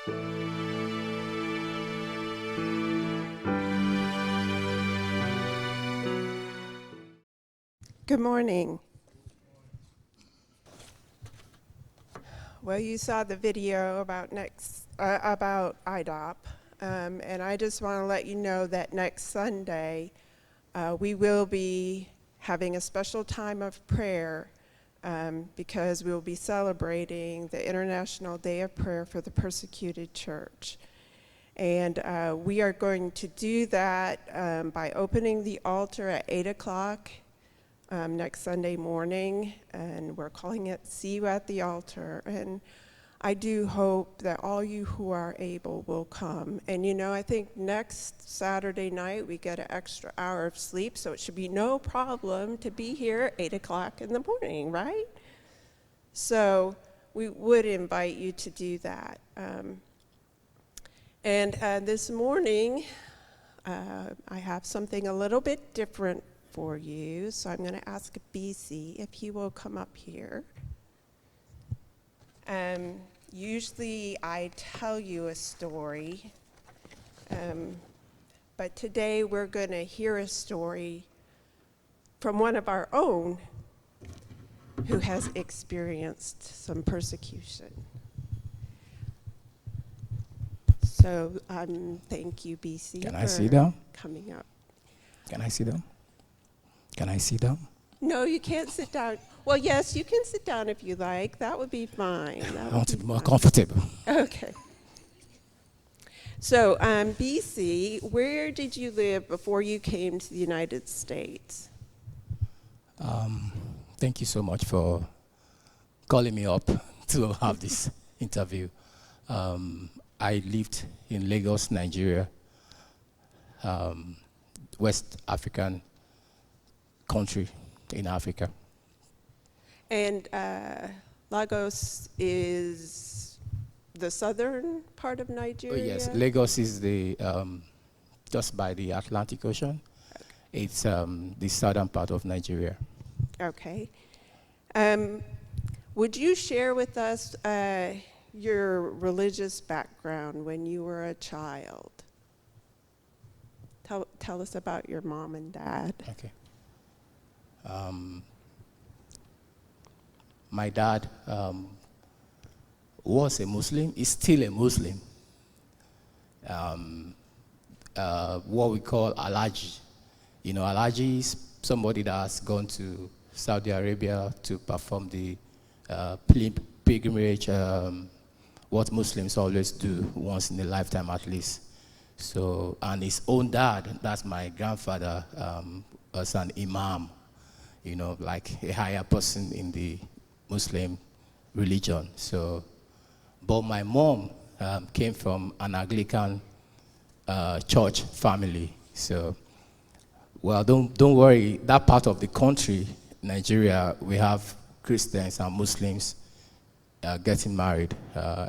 Good morning. Well, you saw the video about about IDOP, and I just want to let you know that next Sunday we will be having a special time of prayer because we will be celebrating the International Day of Prayer for the Persecuted Church. And we are going to do that by opening the altar at 8 o'clock next Sunday morning, and we're calling it See You at the Altar. And I do hope that all you who are able will come. And you know, I think next Saturday night we get an extra hour of sleep, so it should be no problem to be here at 8 o'clock in the morning, right? So we would invite you to do that. And this morning, I have something a little bit different for you, so I'm going to ask Bici if he will come up here. Usually I tell you a story, but today we're going to hear a story from one of our own who has experienced some persecution. So thank you, Bici, Can I sit down? Coming up. Can I sit down? Can I sit down? No, you can't sit down. Well, yes, you can sit down if you like. That would be fine. I want to be more comfortable. Okay. So, Bici, where did you live before you came to the United States? Thank you so much for calling me up to have this interview. I lived in Lagos, Nigeria, West African country in Africa. And Lagos is the southern part of Nigeria? Oh, yes, Lagos is the just by the Atlantic Ocean. Okay. It's the southern part of Nigeria. Okay. Would you share with us your religious background when you were a child? Tell us about your mom and dad. Okay. My dad was a Muslim, is still a Muslim. What we call Alhaji. You know, Alhaji is somebody that has gone to Saudi Arabia to perform the pilgrimage, what Muslims always do once in a lifetime at least. So, and his own dad, that's my grandfather, was an imam, you know, like a higher person in the Muslim religion. So, but my mom came from an Anglican church family. So, well, don't worry, that part of the country, Nigeria, we have Christians and Muslims getting married,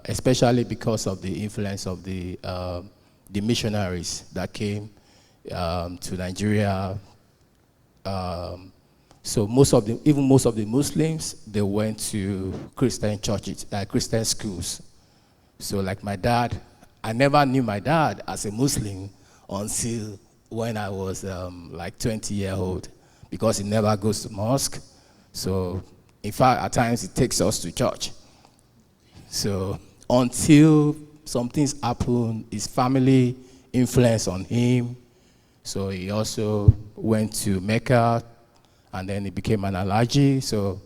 especially because of the influence of the missionaries that came to Nigeria. So most of the Muslims, they went to Christian churches, Christian schools. So like my dad, I never knew my dad as a Muslim until when I was like 20 years old, because he never goes to mosque. So in fact, at times he takes us to church. So until some things happen, his family influence on him. So he also went to Mecca, and then he became an Alhaji. So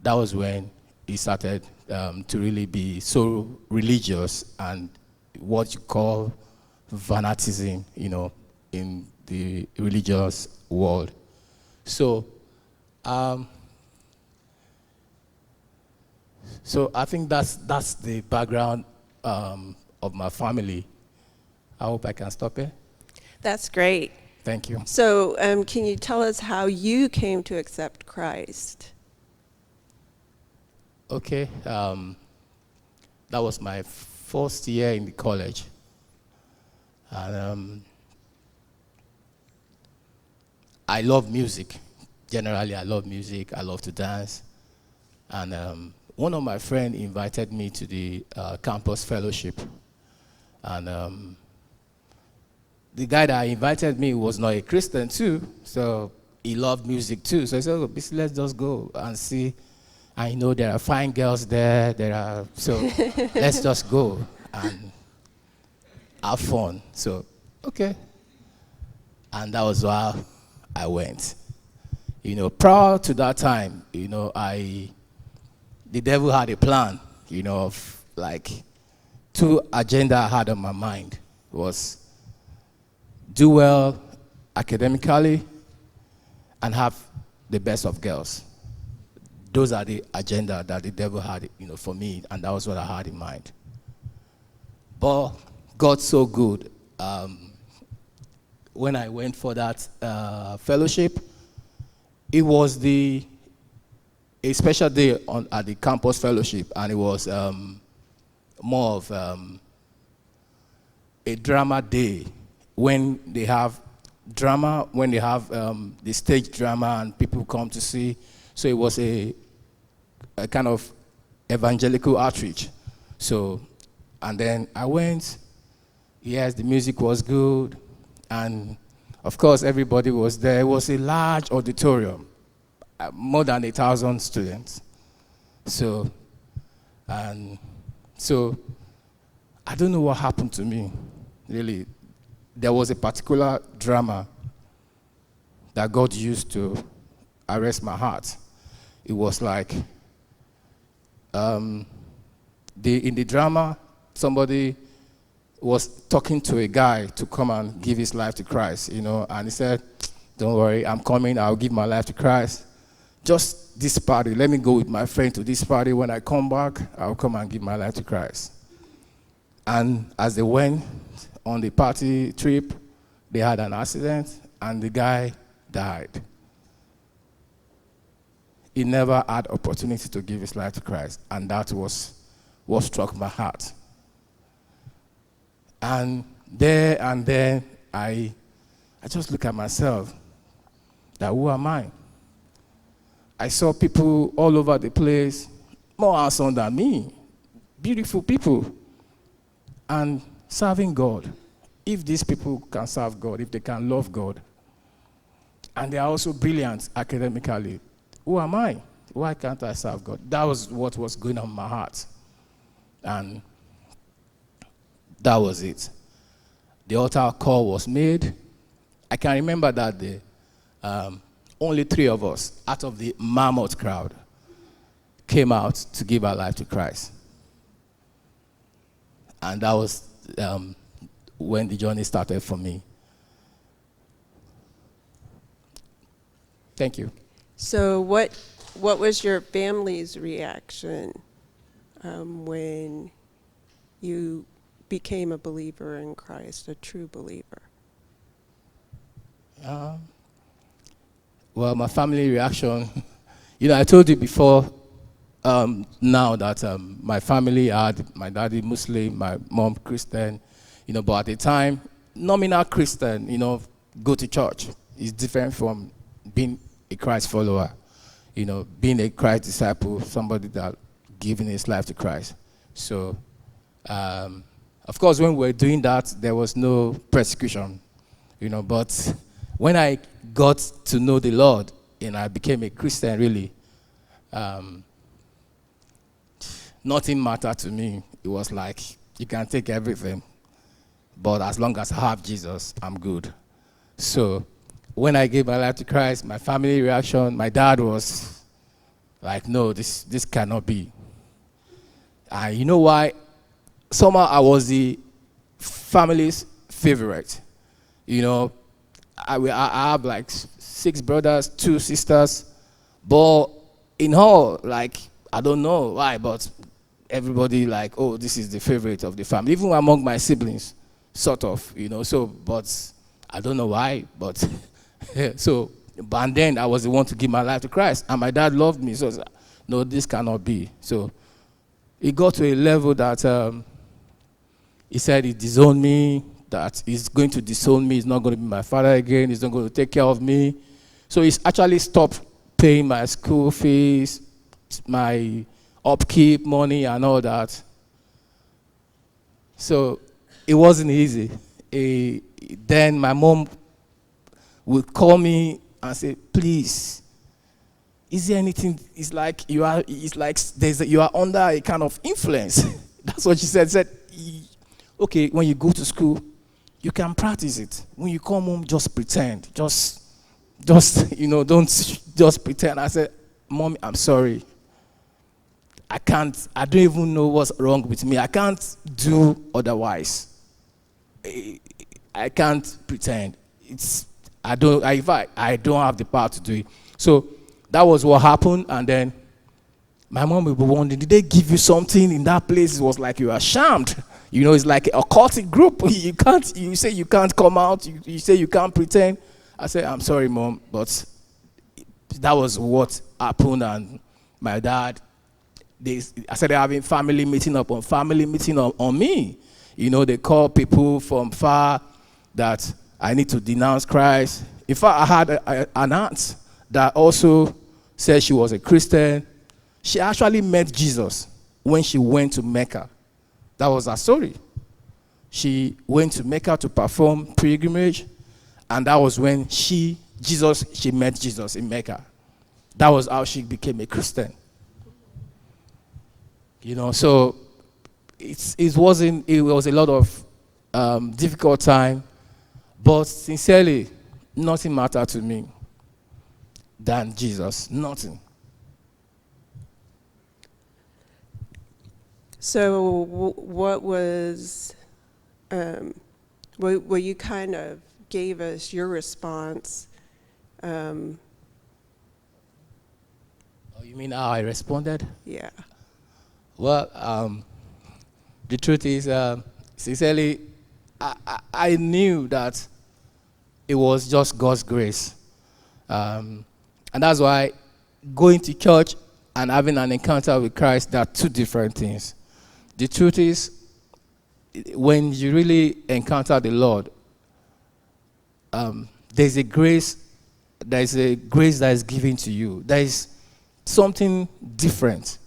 that was when he started to really be so religious and what you call fanatism, you know, in the religious world. So, so I think that's the background of my family. I hope I can stop here. That's great. Thank you. So can you tell us how you came to accept Christ? Okay. That was my first year in the college. And I love music. Generally, I love music. I love to dance. And one of my friends invited me to the campus fellowship. And the guy that invited me was not a Christian too, so he loved music too. So I said, oh, let's just go and see. I know there are fine girls there. So let's just go and have fun. So, okay. And that was how I went. Prior to that time, the devil had a plan, of like 2 agenda I had on my mind was do well academically and have the best of girls. Those are the agenda that the devil had, for me, and that was what I had in mind. But God's so good. When I went for that fellowship, it was a special day at the campus fellowship, and it was more of a drama day when they have drama, when they have the stage drama and people come to see. So it was a kind of evangelical outreach. So, and then I went. Yes, the music was good. And of course, everybody was there. It was a large auditorium, more than 1,000 students. So, I don't know what happened to me, really. There was a particular drama that God used to arrest my heart. It was like, in the drama, somebody was talking to a guy to come and give his life to Christ, and he said, don't worry, I'm coming, I'll give my life to Christ. Just this party, let me go with my friend to this party. When I come back, I'll come and give my life to Christ. And as they went on the party trip, they had an accident, and the guy died. He never had opportunity to give his life to Christ, and that was what struck my heart. And then I just look at myself, that who am I? I saw people all over the place, more handsome than me, beautiful people, and serving God. If these people can serve God, if they can love God, and they are also brilliant academically, who am I? Why can't I serve God? That was what was going on in my heart. And that was it. The altar call was made. I can remember that day. Only 3 of us out of the mammoth crowd came out to give our life to Christ. And that was when the journey started for me. Thank you. So what was your family's reaction when you became a believer in Christ, a true believer? Well, my family reaction, I told you before now that my family had my daddy Muslim, my mom Christian, but at the time, nominal Christian, go to church is different from being a Christ follower, being a Christ disciple, somebody that giving his life to Christ. So, of course, when we were doing that, there was no persecution, but when I got to know the Lord and I became a Christian, really, nothing mattered to me. It was like, you can take everything, but as long as I have Jesus, I'm good. So when I gave my life to Christ, my family reaction, my dad was like, no, this cannot be. You know why? Somehow I was the family's favorite. I have like 6 brothers, 2 sisters, but in all, like, I don't know why, but everybody like, oh, this is the favorite of the family, even among my siblings, sort of, so, but I don't know why, but and then I was the one to give my life to Christ, and my dad loved me, so no, this cannot be. So it got to a level that he said he disowned me, that he's going to disown me, he's not going to be my father again, he's not going to take care of me. So he's actually stopped paying my school fees, upkeep, money, and all that. So it wasn't easy. Then my mom would call me and say, please, is there anything? It's like you are. It's like you are under a kind of influence. That's what she said. Said, okay, when you go to school, you can practice it. When you come home, just pretend. Just don't just pretend. I said, Mommy, I'm sorry. I can't. I don't even know what's wrong with me. I can't do otherwise. I can't pretend. I don't have the power to do it. So that was what happened, and then my mom will be wondering, did they give you something in that place? It was like you are shamed. It's like a cultic group. You say you can't come out. You say you can't pretend. I said, I'm sorry, Mom, but that was what happened. And my dad, I said they're having family meeting upon family meeting on me. They call people from far that I need to denounce Christ. In fact, I had an aunt that also said she was a Christian. She actually met Jesus when she went to Mecca. That was her story. She went to Mecca to perform pilgrimage, and that was when she met Jesus in Mecca. That was how she became a Christian. So it was a lot of difficult time, but sincerely, nothing mattered to me than Jesus. Nothing. So what was, well, you kind of gave us your response. Oh, you mean how I responded? Yeah. Well, the truth is, sincerely, I knew that it was just God's grace. And that's why going to church and having an encounter with Christ, they are two different things. The truth is, when you really encounter the Lord, there's a grace that is given to you. There is something different.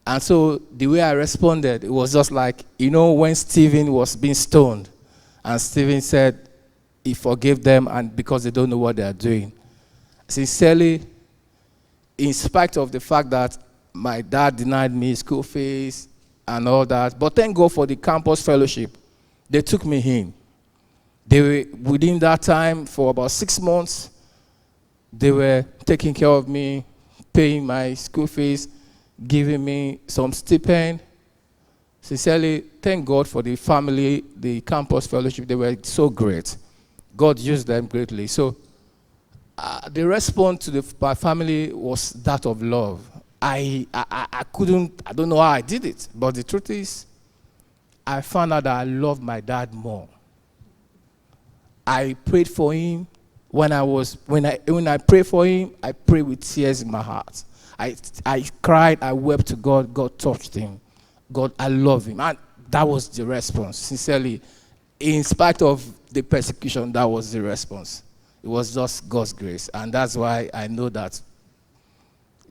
And so the way I responded, it was just like, when Stephen was being stoned, and Stephen said he forgave them and because they don't know what they are doing. Sincerely, in spite of the fact that my dad denied me school fees and all that, but thank God for the campus fellowship. They took me in. They were, within that time, for about 6 months, they were taking care of me, paying my school fees, giving me some stipend. Sincerely, thank God for the family, the campus fellowship. They were so great. God used them greatly. So the response to my family was that of love. I don't know how I did it, but the truth is, I found out that I loved my dad more. I prayed for him. When I prayed for him, I prayed with tears in my heart. I cried, I wept to God. God touched him. God, I love him. And that was the response. Sincerely, in spite of the persecution, that was the response. It was just God's grace. And that's why I know that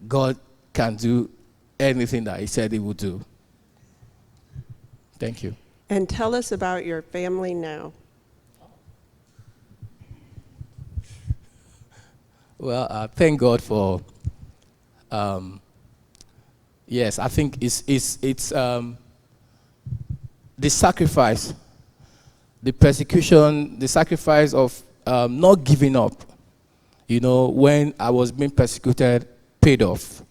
God can do anything that he said he would do. Thank you. And tell us about your family now. Well, thank God for, yes, I think it's the sacrifice, the persecution, the sacrifice of not giving up, when I was being persecuted, paid off.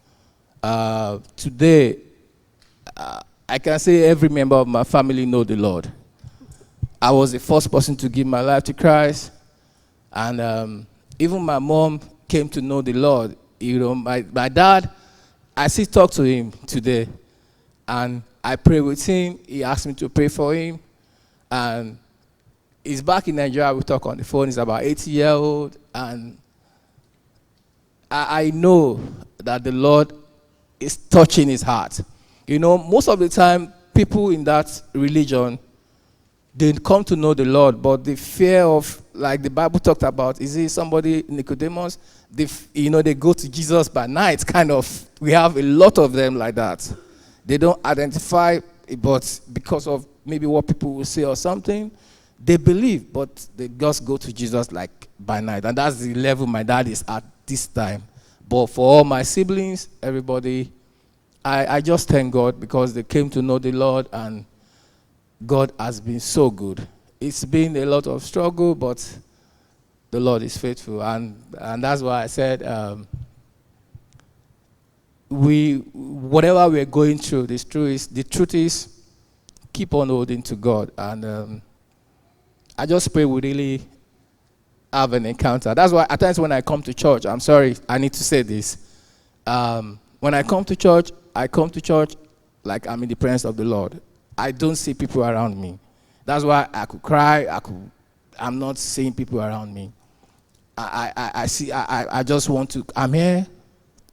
Today, I can say every member of my family know the Lord. I was the first person to give my life to Christ, and even my mom came to know the Lord. My dad, I still talk to him today, and I pray with him. He asked me to pray for him, and he's back in Nigeria. We talk on the phone. He's about 80-year-old, and I know that the Lord is touching his heart. Most of the time, people in that religion, they come to know the Lord, but the fear of, like the Bible talked about, is it somebody, Nicodemus, they go to Jesus by night, kind of. We have a lot of them like that. They don't identify, but because of maybe what people will say or something, they believe, but they just go to Jesus like by night. And that's the level my dad is at this time. But for all my siblings, everybody, I just thank God because they came to know the Lord, and God has been so good. It's been a lot of struggle, but the Lord is faithful. And that's why I said, whatever we're going through, the truth is, keep on holding to God. And I just pray we really have an encounter. That's why at times when I come to church, I'm sorry, I need to say this. When I come to church like I'm in the presence of the Lord. I don't see people around me. That's why I could cry. I'm not seeing people around me. I just want to, I'm here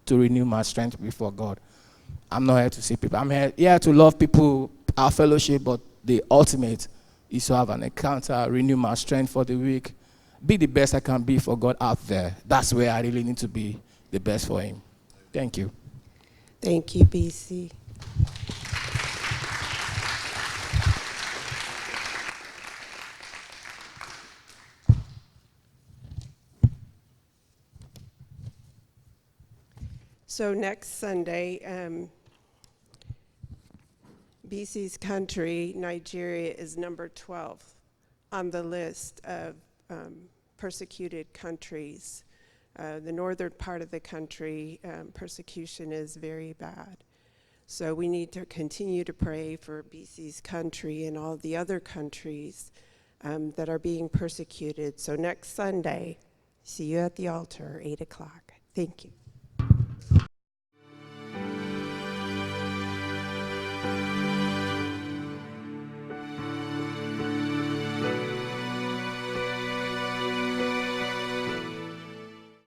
to renew my strength before God. I'm not here to see people. I'm here to love people, our fellowship, but the ultimate is to have an encounter, renew my strength for the week, be the best I can be for God out there. That's where I really need to be the best for Him. Thank you. Thank you, BC. So next Sunday, BC's country, Nigeria, is number 12 on the list of persecuted countries. The northern part of the country, persecution is very bad. So we need to continue to pray for BC's country and all the other countries that are being persecuted. So next Sunday, see you at the altar, 8 o'clock. Thank you.